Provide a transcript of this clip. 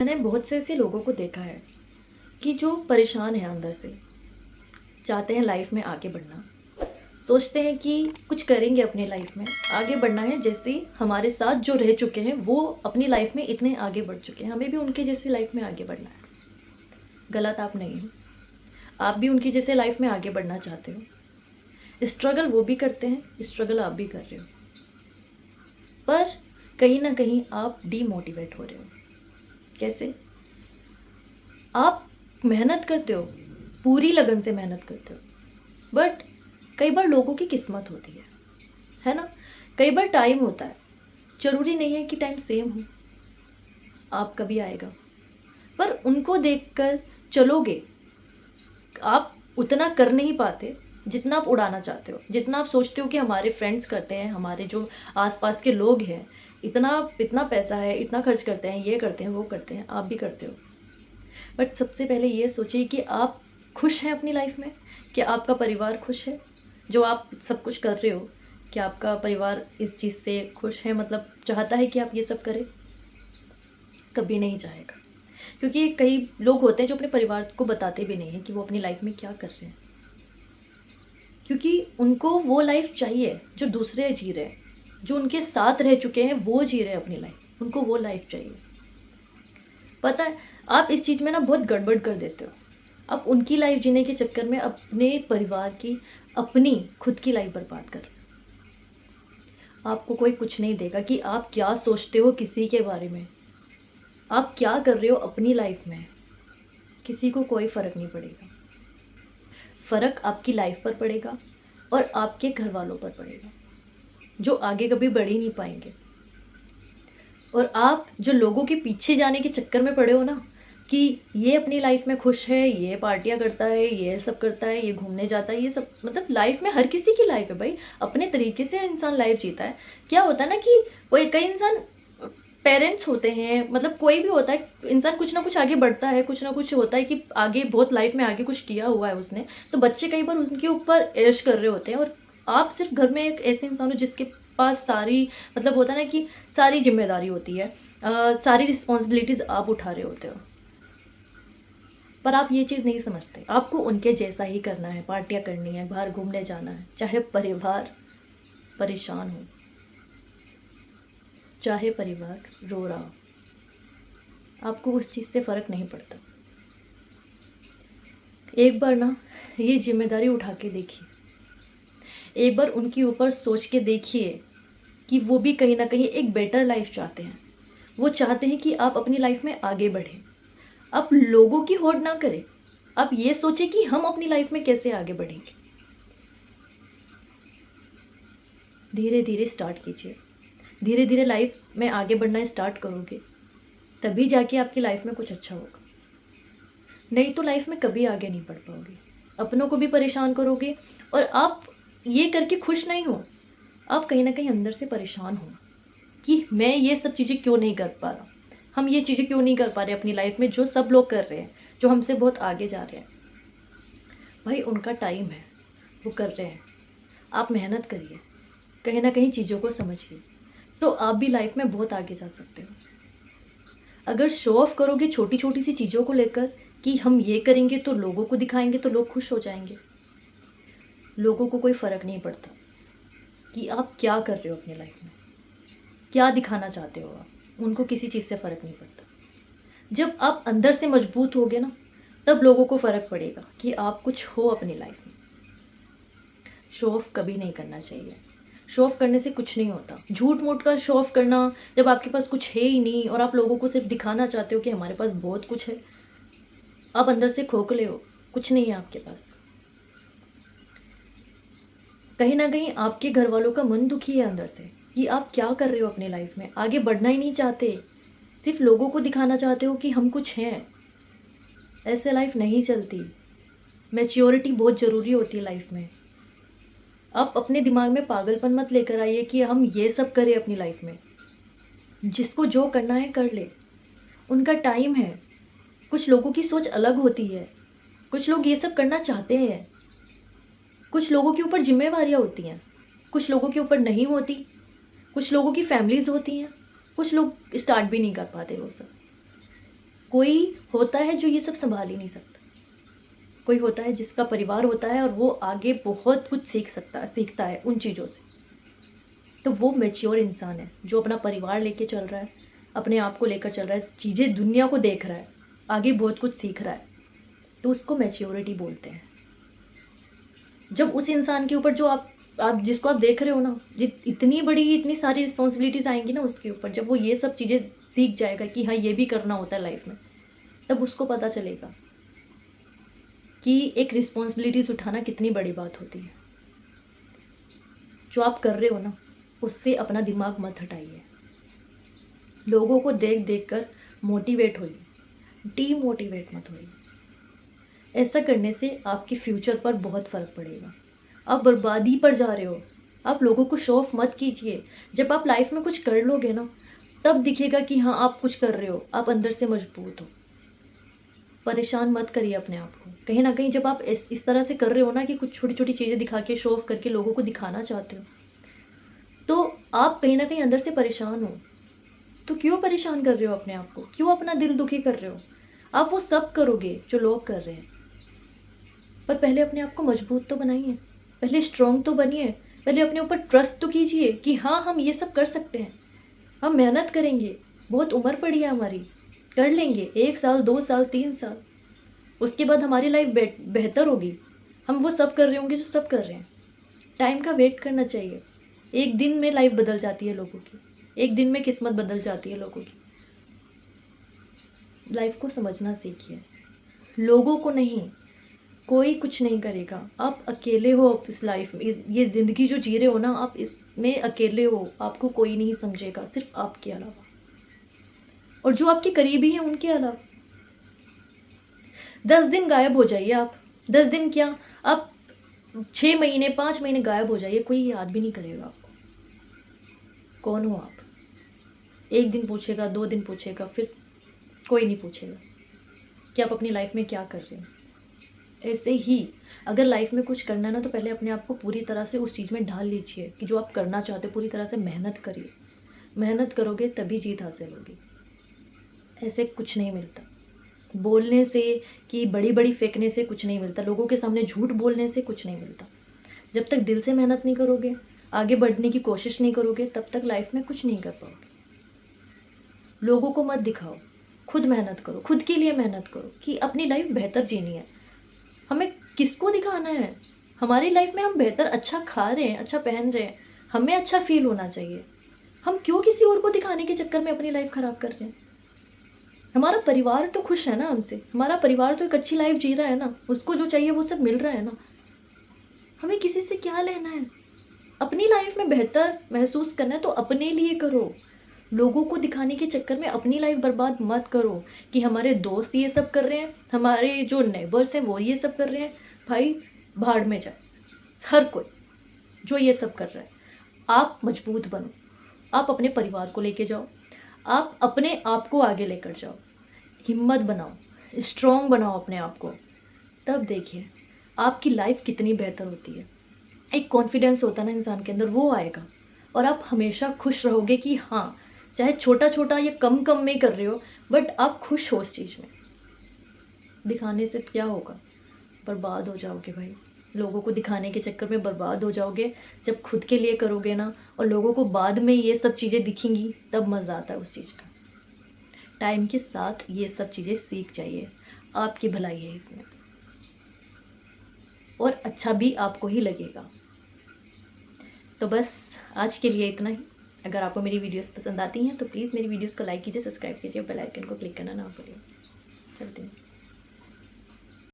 मैंने बहुत से ऐसे लोगों को देखा है कि जो परेशान है अंदर से, चाहते हैं लाइफ में आगे बढ़ना, सोचते हैं कि कुछ करेंगे अपनी लाइफ में, आगे बढ़ना है। जैसे हमारे साथ जो रह चुके हैं वो अपनी लाइफ में इतने आगे बढ़ चुके हैं, हमें भी उनके जैसी लाइफ में आगे बढ़ना है। गलत आप नहीं हो, आप भी उनकी जैसे लाइफ में आगे बढ़ना चाहते हो। स्ट्रगल वो भी करते हैं, स्ट्रगल आप भी कर रहे हो, पर कहीं ना कहीं आप डीमोटिवेट हो रहे हो। कैसे? आप मेहनत करते हो, पूरी लगन से मेहनत करते हो, बट कई बार लोगों की किस्मत होती है ना। कई बार टाइम होता है, ज़रूरी नहीं है कि टाइम सेम हो, आप कभी आएगा, पर उनको देखकर चलोगे। आप उतना कर नहीं पाते जितना आप उड़ाना चाहते हो, जितना आप सोचते हो कि हमारे फ्रेंड्स करते हैं, हमारे जो आसपास के लोग हैं, इतना इतना पैसा है, इतना खर्च करते हैं, ये करते हैं, वो करते हैं, आप भी करते हो। बट सबसे पहले ये सोचिए कि आप खुश हैं अपनी लाइफ में, कि आपका परिवार खुश है जो आप सब कुछ कर रहे हो, कि आपका परिवार इस चीज़ से खुश है, मतलब चाहता है कि आप ये सब करें? कभी नहीं चाहेगा, क्योंकि कई लोग होते हैं जो अपने परिवार को बताते भी नहीं हैं कि वो अपनी लाइफ में क्या कर रहे हैं, क्योंकि उनको वो लाइफ चाहिए जो दूसरे जी रहे हैं, जो उनके साथ रह चुके हैं वो जी रहे हैं अपनी लाइफ, उनको वो लाइफ चाहिए। पता है, आप इस चीज़ में ना बहुत गड़बड़ कर देते हो। आप उनकी लाइफ जीने के चक्कर में अपने परिवार की, अपनी खुद की लाइफ बर्बाद कर रहे हो। आपको कोई कुछ नहीं देगा कि आप क्या सोचते हो किसी के बारे में, आप क्या कर रहे हो अपनी लाइफ में, किसी को कोई फ़र्क नहीं पड़ेगा। फ़र्क आपकी लाइफ पर पड़ेगा और आपके घर वालों पर पड़ेगा, जो आगे कभी बढ़ ही नहीं पाएंगे। और आप जो लोगों के पीछे जाने के चक्कर में पड़े हो ना, कि ये अपनी लाइफ में खुश है, ये पार्टियाँ करता है, ये सब करता है, ये घूमने जाता है, ये सब, मतलब लाइफ में हर किसी की लाइफ है भाई, अपने तरीके से इंसान लाइफ जीता है। क्या होता है ना कि कोई कई इंसान, पेरेंट्स होते हैं, मतलब कोई भी होता है इंसान, कुछ ना कुछ आगे बढ़ता है, कुछ ना कुछ होता है कि आगे बहुत लाइफ में आगे कुछ किया हुआ है उसने, तो बच्चे कई बार उनके ऊपर ऐश कर रहे होते हैं, और आप सिर्फ घर में एक ऐसे इंसान हो जिसके पास सारी, मतलब होता है ना कि सारी जिम्मेदारी होती है, सारी रिस्पॉन्सिबिलिटीज़ आप उठा रहे होते हो, पर आप ये चीज़ नहीं समझते। आपको उनके जैसा ही करना है, पार्टियाँ करनी है, बाहर घूमने जाना है, चाहे परिवार परेशान हो, चाहे परिवार रो रहा हो, आपको उस चीज़ से फ़र्क नहीं पड़ता। एक बार ना ये जिम्मेदारी उठा के देखिए, एक बार उनके ऊपर सोच के देखिए कि वो भी कहीं ना कहीं एक बेटर लाइफ चाहते हैं। वो चाहते हैं कि आप अपनी लाइफ में आगे बढ़ें। आप लोगों की होड़ ना करें, आप ये सोचें कि हम अपनी लाइफ में कैसे आगे बढ़ेंगे। धीरे धीरे स्टार्ट कीजिए, धीरे धीरे लाइफ में आगे बढ़ना स्टार्ट करोगे, तभी जाके आपकी लाइफ में कुछ अच्छा होगा। नहीं तो लाइफ में कभी आगे नहीं बढ़ पाओगे, अपनों को भी परेशान करोगे, और आप ये करके खुश नहीं हो, आप कहीं ना कहीं अंदर से परेशान हो कि मैं ये सब चीज़ें क्यों नहीं कर पा रहा, हम ये चीज़ें क्यों नहीं कर पा रहे अपनी लाइफ में, जो सब लोग कर रहे हैं, जो हमसे बहुत आगे जा रहे हैं। भाई उनका टाइम है, वो कर रहे हैं, आप मेहनत करिए, कहीं ना कहीं चीज़ों को समझिए, तो आप भी लाइफ में बहुत आगे जा सकते हो। अगर शो ऑफ करोगे छोटी छोटी सी चीज़ों को लेकर कि हम ये करेंगे तो लोगों को दिखाएंगे तो लोग खुश हो जाएंगे, लोगों को कोई फ़र्क नहीं पड़ता कि आप क्या कर रहे हो अपनी लाइफ में, क्या दिखाना चाहते हो आप, उनको किसी चीज़ से फ़र्क नहीं पड़ता। जब आप अंदर से मजबूत होगे ना, तब लोगों को फ़र्क पड़ेगा कि आप कुछ हो अपनी लाइफ में। शो ऑफ कभी नहीं करना चाहिए, शो ऑफ करने से कुछ नहीं होता। झूठ मूठ का शो ऑफ करना, जब आपके पास कुछ है ही नहीं और आप लोगों को सिर्फ दिखाना चाहते हो कि हमारे पास बहुत कुछ है, आप अंदर से खोखले हो, कुछ नहीं है आपके पास। कहीं ना कहीं आपके घर वालों का मन दुखी है अंदर से कि आप क्या कर रहे हो अपनी लाइफ में, आगे बढ़ना ही नहीं चाहते, सिर्फ लोगों को दिखाना चाहते हो कि हम कुछ हैं। ऐसे लाइफ नहीं चलती, मैच्योरिटी बहुत ज़रूरी होती है लाइफ में। आप अपने दिमाग में पागलपन मत लेकर आइए कि हम ये सब करें अपनी लाइफ में। जिसको जो करना है कर ले, उनका टाइम है। कुछ लोगों की सोच अलग होती है, कुछ लोग ये सब करना चाहते हैं, कुछ लोगों के ऊपर जिम्मेवारियाँ होती हैं, कुछ लोगों के ऊपर नहीं होती, कुछ लोगों की फैमिलीज़ होती हैं, कुछ लोग स्टार्ट भी नहीं कर पाते वो सब। कोई होता है जो ये सब संभाल ही नहीं सकता, कोई होता है जिसका परिवार होता है और वो आगे बहुत कुछ सीखता है उन चीज़ों से। तो वो मैच्योर इंसान है जो अपना परिवार लेके चल रहा है, अपने आप को लेकर चल रहा है, चीज़ें दुनिया को देख रहा है, आगे बहुत कुछ सीख रहा है, तो उसको मैच्योरिटी बोलते हैं। जब उस इंसान के ऊपर जो आप जिसको आप देख रहे हो ना, इतनी बड़ी इतनी सारी रिस्पॉन्सिबिलिटीज़ आएंगी ना उसके ऊपर, जब वो ये सब चीज़ें सीख जाएगा कि हाँ ये भी करना होता है लाइफ में, तब उसको पता चलेगा कि एक रिस्पॉन्सिबिलिटीज़ उठाना कितनी बड़ी बात होती है। जो आप कर रहे हो ना, उससे अपना दिमाग मत हटाइए। लोगों को देख देख कर मोटिवेट होइए, डीमोटिवेट मत होइए। ऐसा करने से आपके फ्यूचर पर बहुत फ़र्क पड़ेगा। आप बर्बादी पर जा रहे हो। आप लोगों को शो ऑफ मत कीजिए। जब आप लाइफ में कुछ कर लोगे ना, तब दिखेगा कि हाँ आप कुछ कर रहे हो, आप अंदर से मजबूत हो। परेशान मत करिए अपने आप को। कहीं ना कहीं जब आप इस तरह से कर रहे हो ना कि कुछ छोटी छोटी चीज़ें दिखा के शो ऑफ करके लोगों को दिखाना चाहते हो, तो आप कहीं ना कहीं अंदर से परेशान हो। तो क्यों परेशान कर रहे हो अपने आप को? क्यों अपना दिल दुखी कर रहे हो? आप वो सब करोगे जो लोग कर रहे हैं, पर पहले अपने आप को मजबूत तो बनाइए, पहले स्ट्रॉन्ग तो बनिए, पहले अपने ऊपर ट्रस्ट तो कीजिए कि हाँ हम ये सब कर सकते हैं, हम मेहनत करेंगे, बहुत उम्र पड़ी है हमारी, कर लेंगे 1 साल 2 साल 3 साल, उसके बाद हमारी लाइफ बेहतर होगी। हम वो सब कर रहे होंगे जो सब कर रहे हैं। टाइम का वेट करना चाहिए। एक दिन में लाइफ बदल जाती है लोगों की, एक दिन में किस्मत बदल जाती है लोगों की। लाइफ को समझना सीखिए, लोगों को नहीं, कोई कुछ नहीं करेगा। आप अकेले हो इस लाइफ में, ये ज़िंदगी जो जी रहे हो ना, आप इसमें अकेले हो, आपको कोई नहीं समझेगा सिर्फ आपके अलावा, और जो आपके करीबी हैं उनके अलावा। 10 दिन गायब हो जाइए आप, 10 दिन क्या, आप 6 महीने 5 महीने गायब हो जाइए, कोई याद भी नहीं करेगा आपको कौन हो आप। एक दिन पूछेगा, 2 दिन पूछेगा, फिर कोई नहीं पूछेगा कि आप अपनी लाइफ में क्या कर रहे हैं। ऐसे ही अगर लाइफ में कुछ करना है ना, तो पहले अपने आप को पूरी तरह से उस चीज़ में ढाल लीजिए कि जो आप करना चाहते हो, पूरी तरह से मेहनत करिए। मेहनत करोगे तभी जीत हासिल होगी। ऐसे कुछ नहीं मिलता बोलने से, कि बड़ी बड़ी फेंकने से कुछ नहीं मिलता, लोगों के सामने झूठ बोलने से कुछ नहीं मिलता। जब तक दिल से मेहनत नहीं करोगे, आगे बढ़ने की कोशिश नहीं करोगे, तब तक लाइफ में कुछ नहीं कर पाओगे। लोगों को मत दिखाओ, खुद मेहनत करो, खुद के लिए मेहनत करो कि अपनी लाइफ बेहतर जीनी है। हमें किसको दिखाना है? हमारी लाइफ में हम बेहतर अच्छा खा रहे हैं, अच्छा पहन रहे हैं, हमें अच्छा फील होना चाहिए। हम क्यों किसी और को दिखाने के चक्कर में अपनी लाइफ खराब कर रहे हैं? हमारा परिवार तो खुश है ना हमसे, हमारा परिवार तो एक अच्छी लाइफ जी रहा है ना, उसको जो चाहिए वो सब मिल रहा है ना। हमें किसी से क्या लेना है? अपनी लाइफ में बेहतर महसूस करना है तो अपने लिए करो। लोगों को दिखाने के चक्कर में अपनी लाइफ बर्बाद मत करो कि हमारे दोस्त ये सब कर रहे हैं, हमारे जो नेबर्स हैं वो ये सब कर रहे हैं। भाई भाड़ में जाए हर कोई जो ये सब कर रहा है। आप मजबूत बनो, आप अपने परिवार को लेके जाओ, आप अपने आप को आगे लेकर जाओ, हिम्मत बनाओ, स्ट्रॉन्ग बनाओ अपने आप को। तब देखिए आपकी लाइफ कितनी बेहतर होती है। एक कॉन्फिडेंस होता है ना इंसान के अंदर, वो आएगा और आप हमेशा खुश रहोगे कि हाँ, चाहे छोटा छोटा या कम कम में कर रहे हो, बट आप खुश हो उस चीज़ में। दिखाने से क्या होगा? बर्बाद हो जाओगे भाई, लोगों को दिखाने के चक्कर में बर्बाद हो जाओगे। जब खुद के लिए करोगे ना, और लोगों को बाद में ये सब चीज़ें दिखेंगी, तब मज़ा आता है उस चीज़ का। टाइम के साथ ये सब चीज़ें सीख जाइए, आपकी भलाई है इसमें, और अच्छा भी आपको ही लगेगा। तो बस आज के लिए इतना ही। अगर आपको मेरी वीडियोस पसंद आती हैं तो प्लीज़ मेरी वीडियोस को लाइक कीजिए, सब्सक्राइब कीजिए, बेल आइकन को क्लिक करना ना भूलिए। चलते हैं।